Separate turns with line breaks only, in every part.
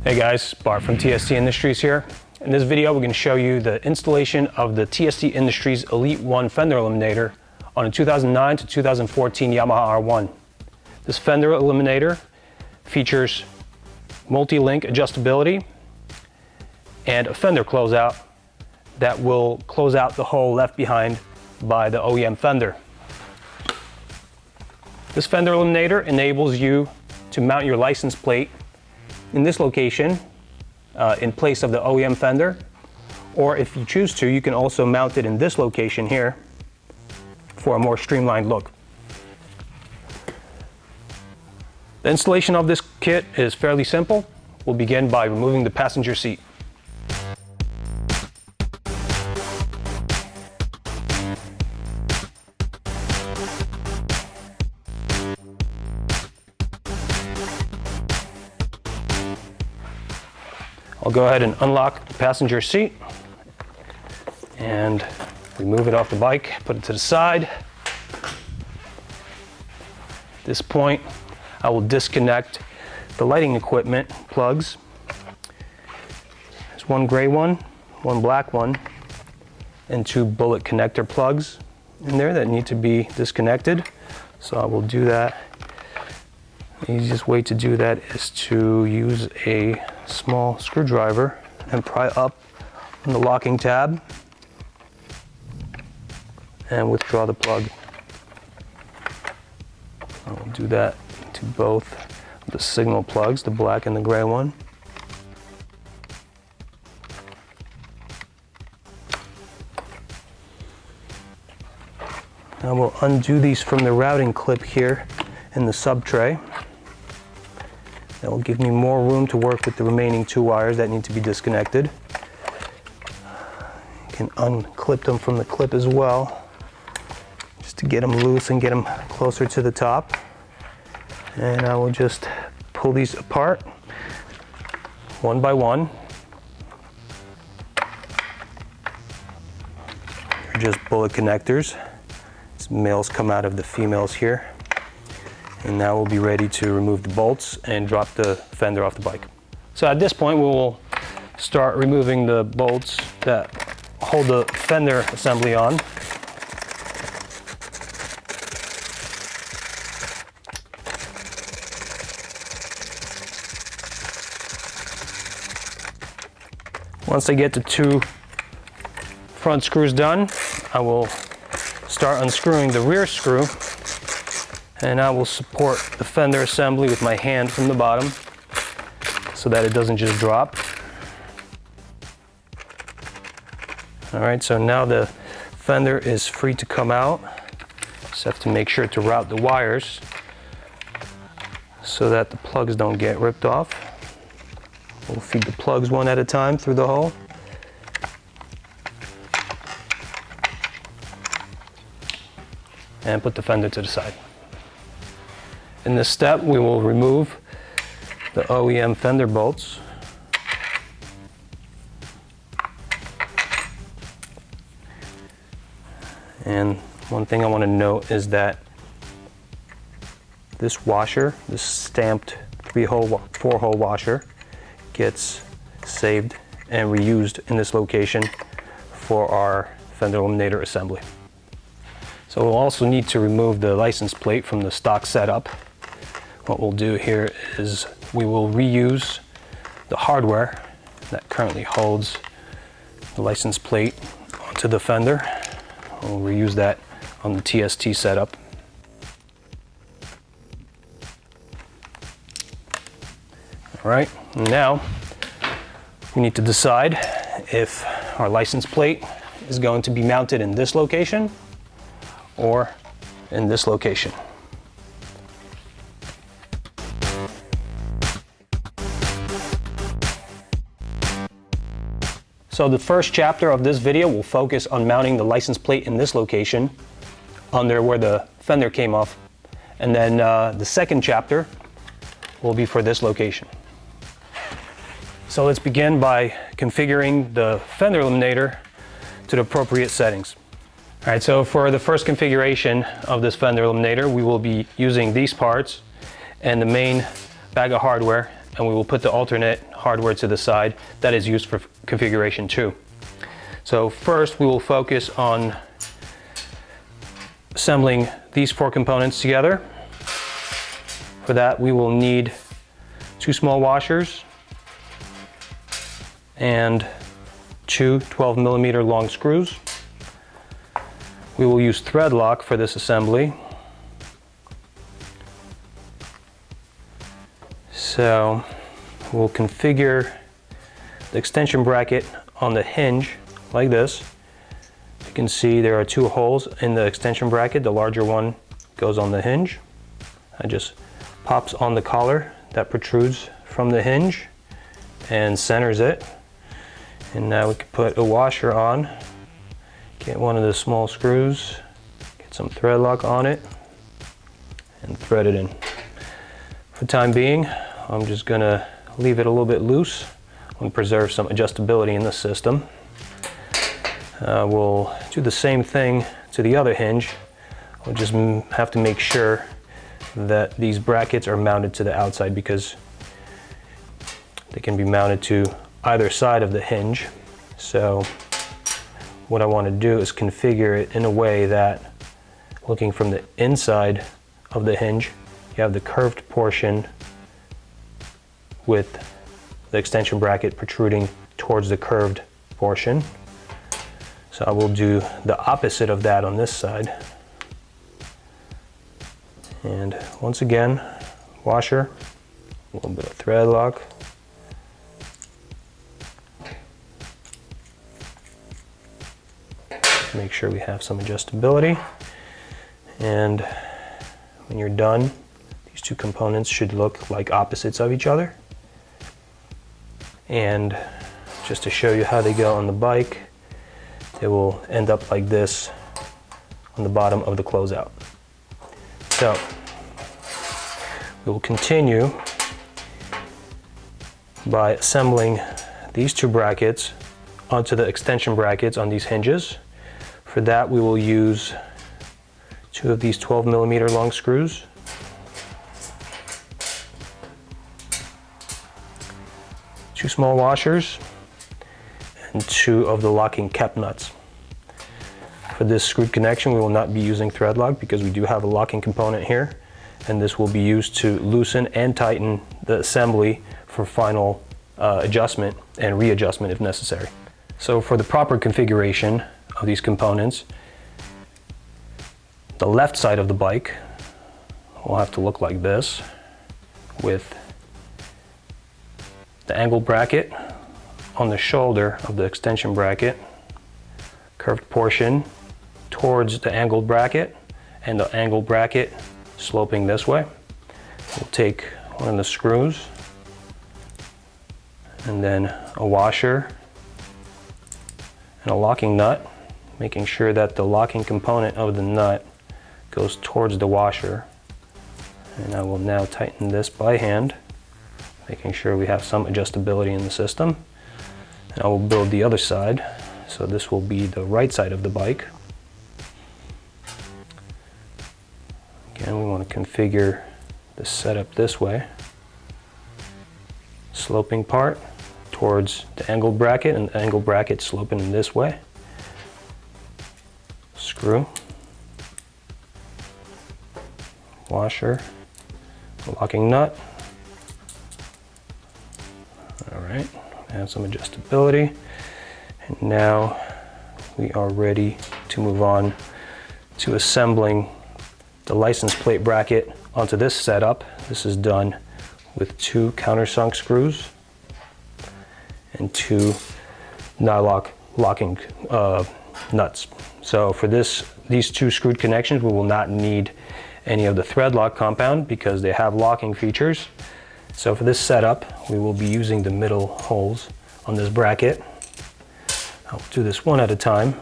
Hey guys, Bart from TST Industries here. In this video we're going to show you the installation of the TST Industries Elite-1 Fender Eliminator on a 2009 to 2014 Yamaha R1. This Fender Eliminator features multi-link adjustability and a fender closeout that will close out the hole left behind by the OEM Fender. This Fender Eliminator enables you to mount your license plate in this location in place of the OEM Fender, or if you choose to, you can also mount it in this location here for a more streamlined look. The installation of this kit is fairly simple. We'll begin by removing the passenger seat. I'll go ahead and unlock the passenger seat and remove it off the bike, put it to the side. At this point, I will disconnect the lighting equipment plugs. There's one gray one, one black one, and two bullet connector plugs in there that need to be disconnected. So I will do that. The easiest way to do that is to use a small screwdriver and pry up on the locking tab and withdraw the plug. I will do that to both of the signal plugs, the black and the gray one. I will undo these from the routing clip here in the sub tray. That will give me more room to work with the remaining two wires that need to be disconnected. You can unclip them from the clip as well, just to get them loose and get them closer to the top. And I will just pull these apart one by one. They're just bullet connectors. These males come out of the females here. And now we'll be ready to remove the bolts and drop the fender off the bike. So at this point we will start removing the bolts that hold the fender assembly on. Once I get the two front screws done, I will start unscrewing the rear screw. And I will support the fender assembly with my hand from the bottom so that it doesn't just drop. All right, so now the fender is free to come out. Just have to make sure to route the wires so that the plugs don't get ripped off. We'll feed the plugs one at a time through the hole. And put the fender to the side. In this step, we will remove the OEM fender bolts. And one thing I want to note is that this washer, this stamped 4-hole washer, gets saved and reused in this location for our Fender Eliminator assembly. So we'll also need to remove the license plate from the stock setup. What we'll do here is we will reuse the hardware that currently holds the license plate onto the fender. We'll reuse that on the TST setup. All right, now we need to decide if our license plate is going to be mounted in this location or in this location. So the first chapter of this video will focus on mounting the license plate in this location under where the fender came off. And then the second chapter will be for this location. So let's begin by configuring the Fender Eliminator to the appropriate settings. All right, so for the first configuration of this Fender Eliminator, we will be using these parts and the main bag of hardware and we will put the alternate hardware to the side that is used for configuration 2. So first we will focus on assembling these 4 components together. For that we will need 2 small washers and 2 12mm long screws. We will use thread lock for this assembly. So we'll configure the extension bracket on the hinge like this. You can see there are 2 holes in the extension bracket. The larger one goes on the hinge. It just pops on the collar that protrudes from the hinge and centers it. And now we can put a washer on, get one of the small screws, get some thread lock on it, and thread it in. For the time being, I'm just gonna leave it a little bit loose and preserve some adjustability in the system. We'll do the same thing to the other hinge. We'll just have to make sure that these brackets are mounted to the outside because they can be mounted to either side of the hinge. So what I want to do is configure it in a way that, looking from the inside of the hinge, you have the curved portion with the extension bracket protruding towards the curved portion. So I will do the opposite of that on this side. And once again, washer, a little bit of thread lock. Make sure we have some adjustability. And when you're done, these 2 components should look like opposites of each other. And just to show you how they go on the bike, they will end up like this on the bottom of the closeout. So we will continue by assembling these 2 brackets onto the extension brackets on these hinges. For that we will use 2 of these 12mm long screws, two small washers, and 2 of the locking cap nuts. For this screwed connection we will not be using thread lock because we do have a locking component here, and this will be used to loosen and tighten the assembly for final adjustment and readjustment if necessary. So for the proper configuration of these components, the left side of the bike will have to look like this, with the angle bracket on the shoulder of the extension bracket, curved portion towards the angled bracket, and the angled bracket sloping this way. We'll take one of the screws and then a washer and a locking nut, making sure that the locking component of the nut goes towards the washer. And I will now tighten this by hand, making sure we have some adjustability in the system. And I will build the other side. So this will be the right side of the bike. Again, we want to configure the setup this way. Sloping part towards the angled bracket, and the angled bracket sloping in this way. Screw, washer, locking nut. All right, have some adjustability. And now we are ready to move on to assembling the license plate bracket onto this setup. This is done with 2 countersunk screws and 2 nylock locking nuts. So for these 2 screwed connections, we will not need any of the thread lock compound because they have locking features. So for this setup, we will be using the middle holes on this bracket. I'll do this one at a time.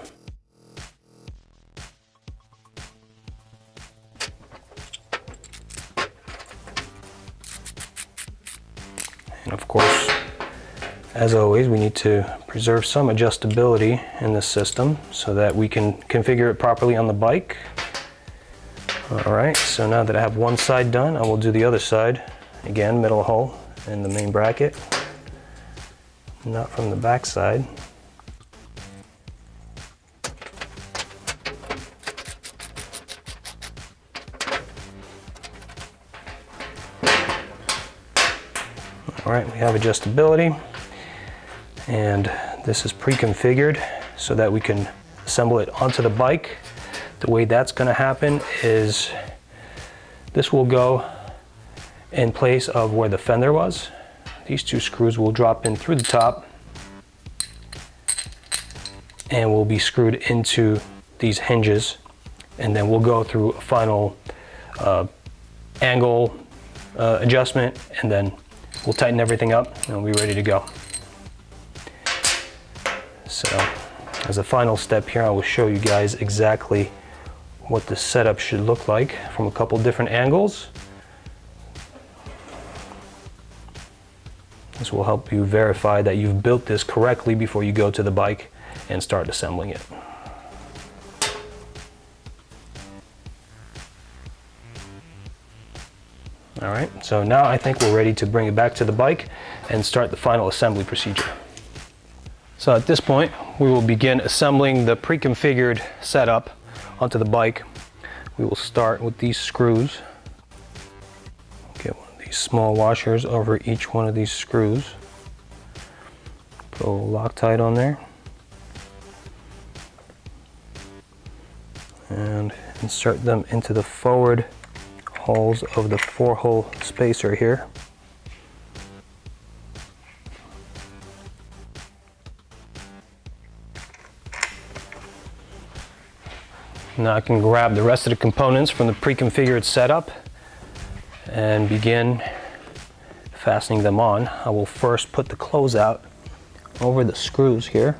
And of course, as always, we need to preserve some adjustability in this system so that we can configure it properly on the bike. All right, so now that I have one side done, I will do the other side. Again, middle hole, in the main bracket, not from the back side. All right, we have adjustability, and this is pre-configured so that we can assemble it onto the bike. The way that's going to happen is this will go in place of where the fender was. These two screws will drop in through the top and will be screwed into these hinges, and then we'll go through a final angle adjustment, and then we'll tighten everything up and we'll be ready to go. So as a final step here, I will show you guys exactly what the setup should look like from a couple different angles. This will help you verify that you've built this correctly before you go to the bike and start assembling it. All right, so now I think we're ready to bring it back to the bike and start the final assembly procedure. So at this point, we will begin assembling the pre-configured setup onto the bike. We will start with these screws. Get one of these small washers over each one of these screws. Put a little Loctite on there. And insert them into the forward holes of the 4-hole spacer here. Now I can grab the rest of the components from the pre-configured setup and begin fastening them on. I will first put the closeout over the screws here,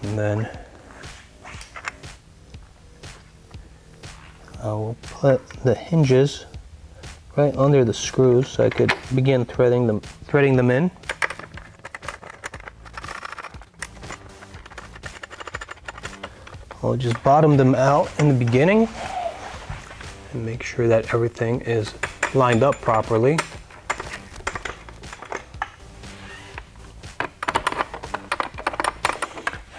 and then I will put the hinges right under the screws so I could begin threading them in. I'll just bottom them out in the beginning and make sure that everything is lined up properly.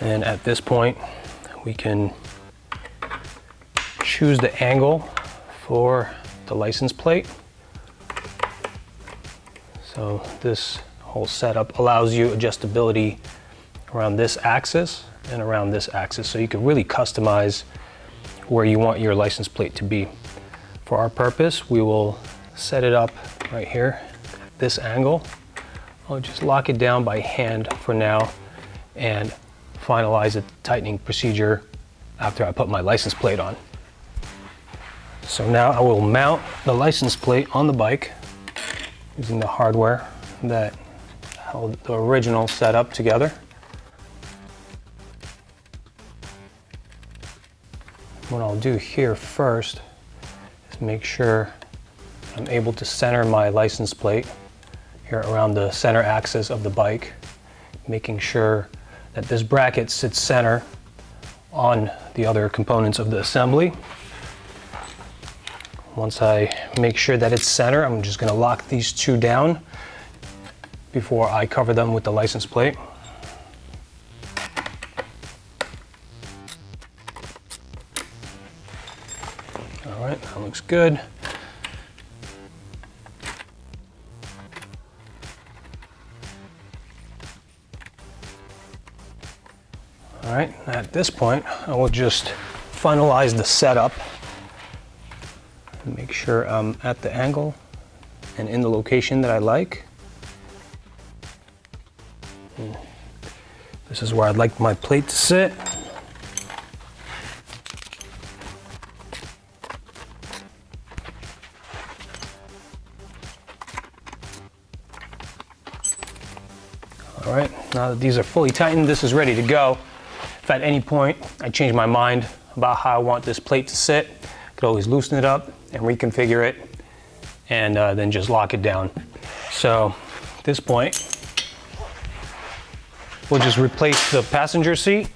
And at this point, we can choose the angle for the license plate. So this whole setup allows you adjustability around this axis and around this axis, so you can really customize where you want your license plate to be. For our purpose, we will set it up right here at this angle. I'll just lock it down by hand for now and finalize the tightening procedure after I put my license plate on. So now I will mount the license plate on the bike using the hardware that held the original setup together. What I'll do here first is make sure I'm able to center my license plate here around the center axis of the bike, making sure that this bracket sits center on the other components of the assembly. Once I make sure that it's center, I'm just going to lock these two down before I cover them with the license plate. All right, that looks good. All right, at this point, I will just finalize the setup and make sure I'm at the angle and in the location that I like. And this is where I'd like my plate to sit. All right, now that these are fully tightened, this is ready to go. If at any point I change my mind about how I want this plate to sit, I could always loosen it up and reconfigure it, and then just lock it down. So at this point, we'll just replace the passenger seat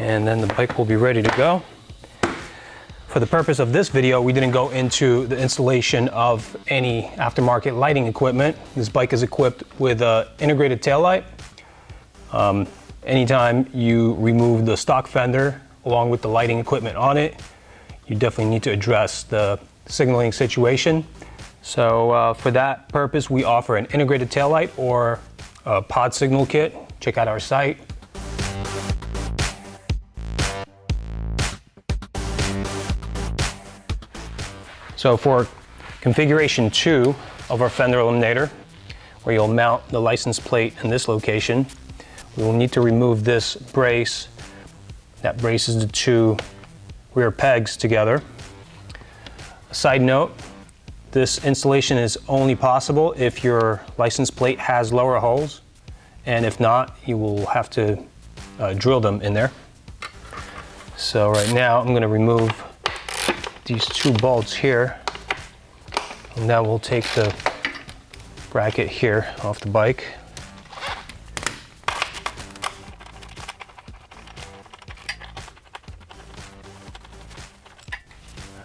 and then the bike will be ready to go. For the purpose of this video, we didn't go into the installation of any aftermarket lighting equipment. This bike is equipped with an integrated taillight. Anytime you remove the stock fender along with the lighting equipment on it, you definitely need to address the signaling situation. So for that purpose, we offer an integrated taillight or a pod signal kit. Check out our site. So for configuration 2 of our Fender Eliminator, where you'll mount the license plate in this location, we will need to remove this brace that braces the two rear pegs together. A side note, this installation is only possible if your license plate has lower holes, and if not, you will have to drill them in there. So right now I'm going to remove these two bolts here, and now we'll take the bracket here off the bike.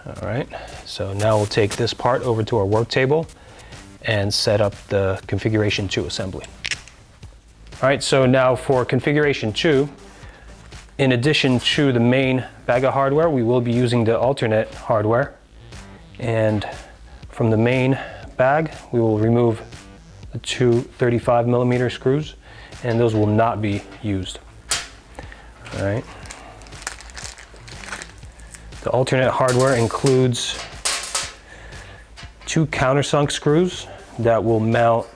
All right, so now we'll take this part over to our work table and set up the configuration 2 assembly. All right, so now for configuration 2, in addition to the main bag of hardware, we will be using the alternate hardware. And from the main bag, we will remove the two 35mm screws, and those will not be used. All right. The alternate hardware includes two countersunk screws that will mount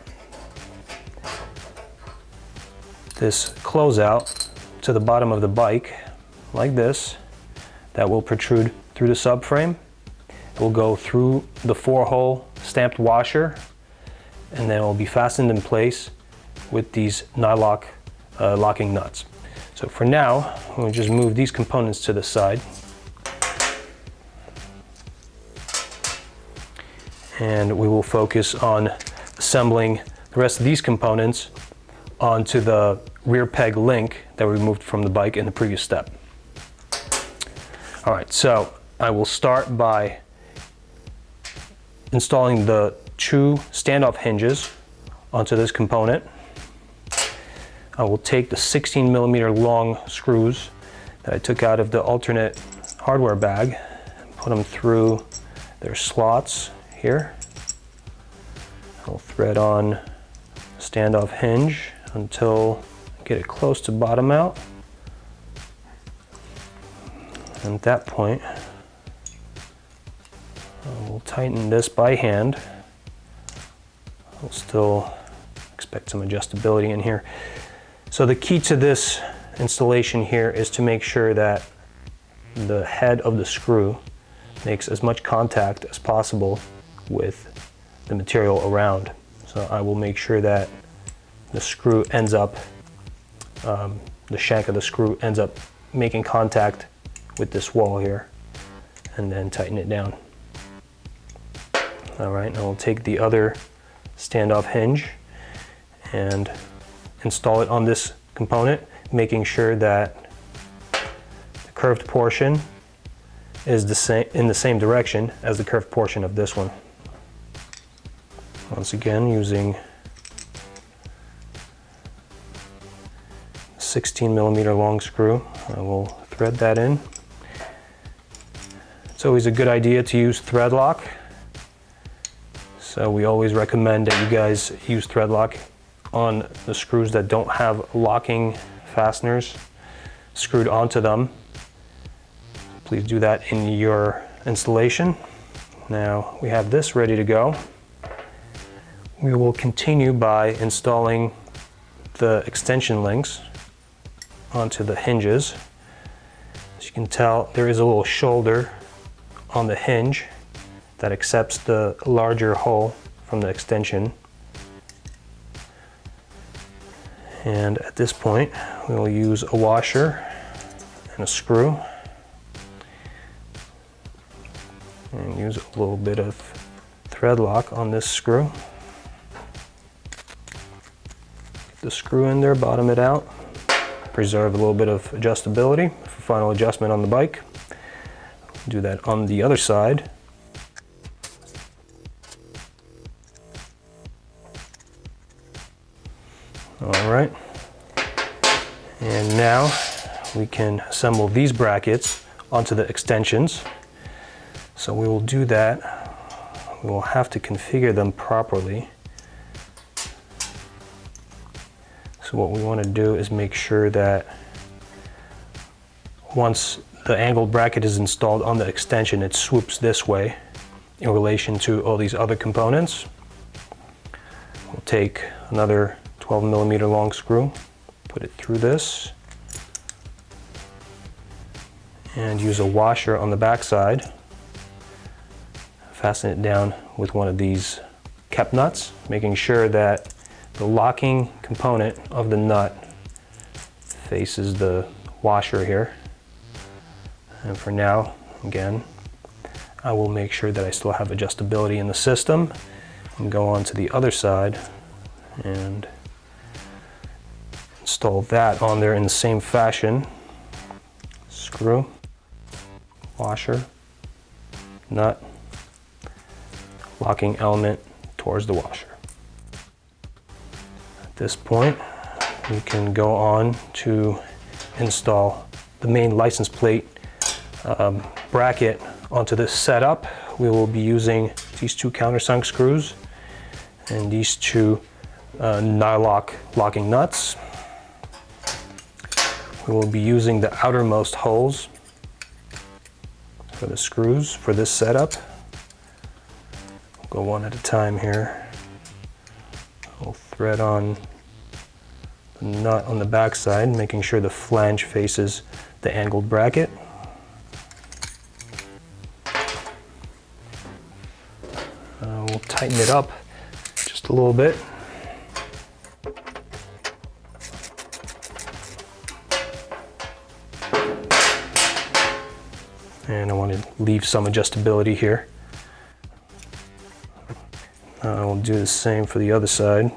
this closeout to the bottom of the bike like this, that will protrude through the subframe. It will go through the 4-hole stamped washer, and then it will be fastened in place with these nylock locking nuts. So for now, we'll just move these components to the side. And we will focus on assembling the rest of these components onto the rear peg link that we removed from the bike in the previous step. All right, so I will start by installing the two standoff hinges onto this component. I will take the 16mm long screws that I took out of the alternate hardware bag and put them through their slots here. I'll thread on a standoff hinge until I get it close to bottom out. And at that point, we'll tighten this by hand. We'll still expect some adjustability in here. So the key to this installation here is to make sure that the head of the screw makes as much contact as possible with the material around. So I will make sure that the screw ends up, the shank of the screw ends up making contact with this wall here, and then tighten it down. All right, now we'll take the other standoff hinge and install it on this component, making sure that the curved portion is in the same direction as the curved portion of this one. Once again, using 16mm long screw, I will thread that in. It's always a good idea to use thread lock. So we always recommend that you guys use thread lock on the screws that don't have locking fasteners screwed onto them. Please do that in your installation. Now we have this ready to go. We will continue by installing the extension links onto the hinges. As you can tell, there is a little shoulder on the hinge that accepts the larger hole from the extension. And at this point, we will use a washer and a screw and use a little bit of thread lock on this screw. Get the screw in there, bottom it out, preserve a little bit of adjustability final adjustment on the bike. Do that on the other side. All right. And now we can assemble these brackets onto the extensions. So we will do that. We will have to configure them properly. So what we want to do is make sure that once the angled bracket is installed on the extension, it swoops this way in relation to all these other components. We'll take another 12mm long screw, put it through this, and use a washer on the back side. Fasten it down with one of these cap nuts, making sure that the locking component of the nut faces the washer here. And for now, again, I will make sure that I still have adjustability in the system and go on to the other side and install that on there in the same fashion. Screw, washer, nut, locking element towards the washer. At this point, we can go on to install the main license plate bracket onto this setup. We will be using these two countersunk screws and these two nylock locking nuts. We will be using the outermost holes for the screws for this setup. We'll go one at a time here. We'll thread on the nut on the back side, making sure the flange faces the angled bracket. We'll tighten it up just a little bit. And I want to leave some adjustability here. We'll do the same for the other side.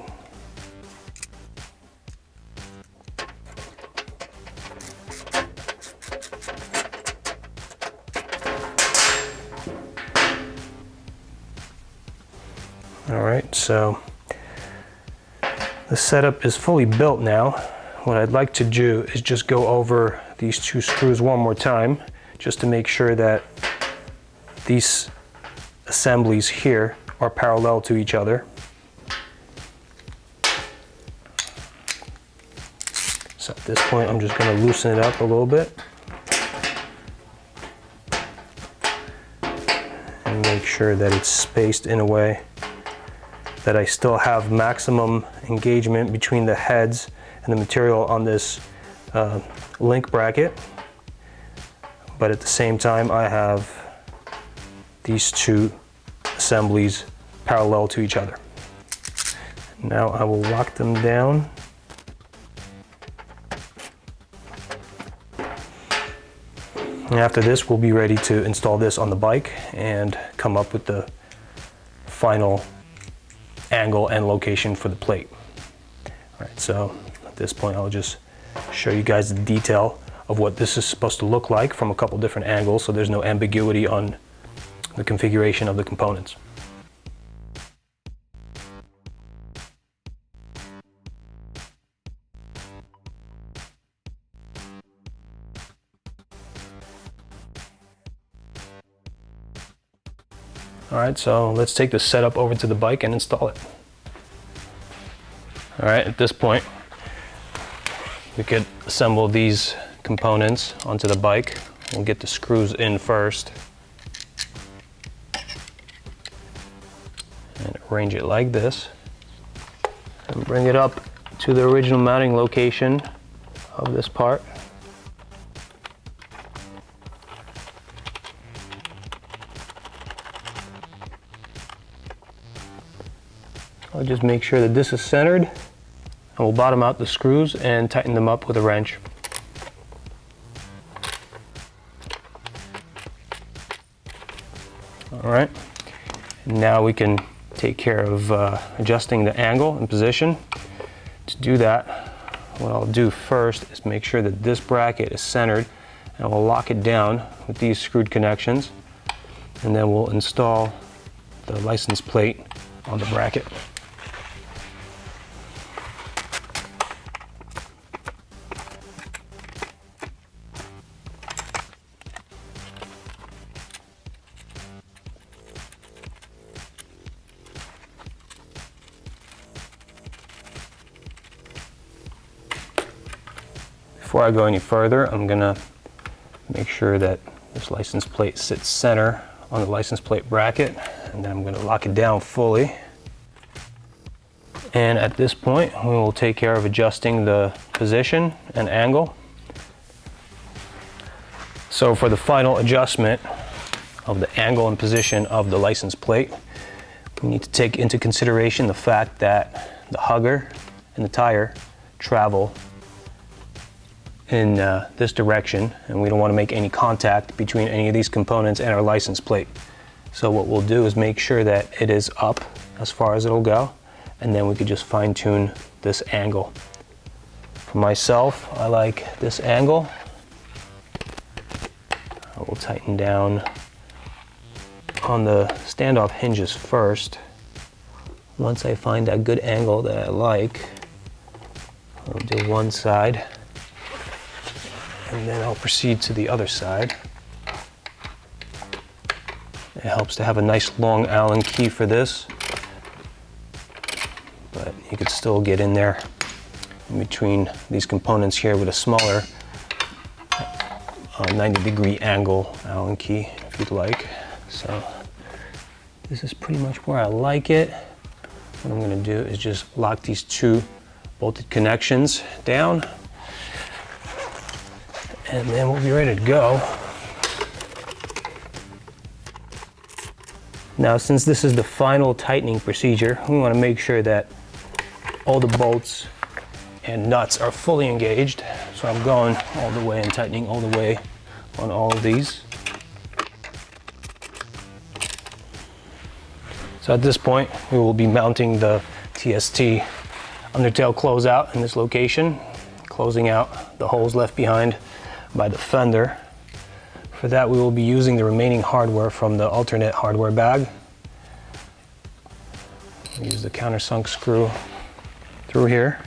Alright, so the setup is fully built now. What I'd like to do is just go over these two screws one more time, just to make sure that these assemblies here are parallel to each other. So at this point, I'm just going to loosen it up a little bit and make sure that it's spaced in a way that I still have maximum engagement between the heads and the material on this link bracket. But at the same time, I have these two assemblies parallel to each other. Now I will lock them down. And after this, we'll be ready to install this on the bike and come up with the final angle and location for the plate. All right, so at this point, I'll just show you guys the detail of what this is supposed to look like from a couple different angles, so there's no ambiguity on the configuration of the components. All right, so let's take the setup over to the bike and install it. All right, at this point, we could assemble these components onto the bike. We'll get the screws in first and arrange it like this and bring it up to the original mounting location of this part. I'll just make sure that this is centered, and we'll bottom out the screws and tighten them up with a wrench. All right, now we can take care of adjusting the angle and position. To do that, what I'll do first is make sure that this bracket is centered and we'll lock it down with these screwed connections, and then we'll install the license plate on the bracket.
Before I go any further, I'm gonna make sure that this license plate sits center on the license plate bracket, and then I'm gonna lock it down fully. And at this point, we will take care of adjusting the position and angle. So for the final adjustment of the angle and position of the license plate, we need to take into consideration the fact that the hugger and the tire travel in this direction, and we don't want to make any contact between any of these components and our license plate. So what we'll do is make sure that it is up as far as it'll go, and then we could just fine-tune this angle. For myself, I like this angle. I will tighten down on the standoff hinges first. Once I find that good angle that I like, I'll do one side, and then I'll proceed to the other side. It helps to have a nice long Allen key for this, but you could still get in there in between these components here with a smaller 90-degree angle Allen key if you'd like. So this is pretty much where I like it. What I'm going to do is just lock these two bolted connections down, and then we'll be ready to go. Now, since this is the final tightening procedure, we want to make sure that all the bolts and nuts are fully engaged. So I'm going all the way and tightening all the way on all of these. So at this point, we will be mounting the TST undertail closeout in this location, closing out the holes left behind by the fender. For that, we will be using the remaining hardware from the alternate hardware bag. We'll use the countersunk screw through here.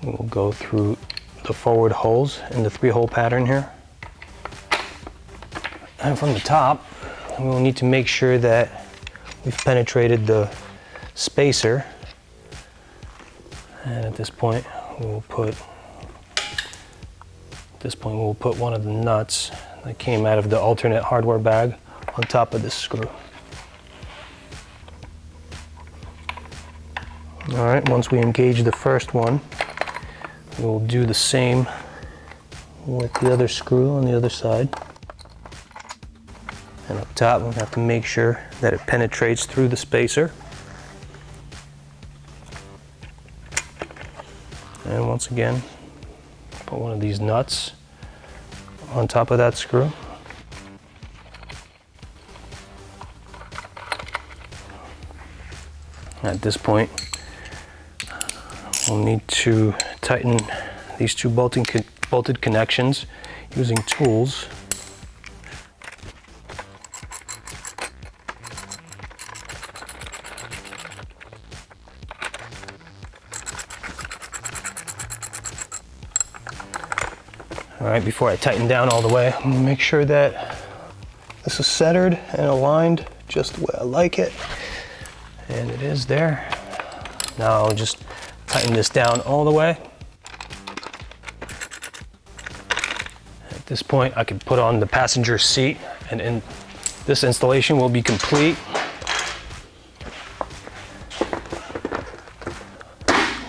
We'll go through the forward holes in the 3-hole pattern here. And from the top, we will need to make sure that we've penetrated the spacer. And at this point, we'll put one of the nuts that came out of the alternate hardware bag on top of this screw. All right, once we engage the first one, we'll do the same with the other screw on the other side. And up top, we'll have to make sure that it penetrates through the spacer. And once again, put one of these nuts on top of that screw. At this point, we'll need to tighten these two bolted connections using tools. All right, before I tighten down all the way, I'm gonna make sure that this is centered and aligned just the way I like it. And it is there. Now I'll just tighten this down all the way. At this point, I can put on the passenger seat, and this installation will be complete.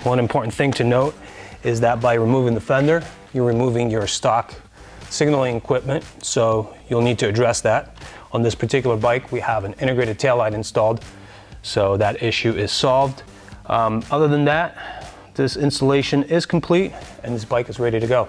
One important thing to note is that by removing the fender, you're removing your stock signaling equipment, so you'll need to address that. On this particular bike, we have an integrated taillight installed, so that issue is solved. Other than that, this installation is complete and this bike is ready to go.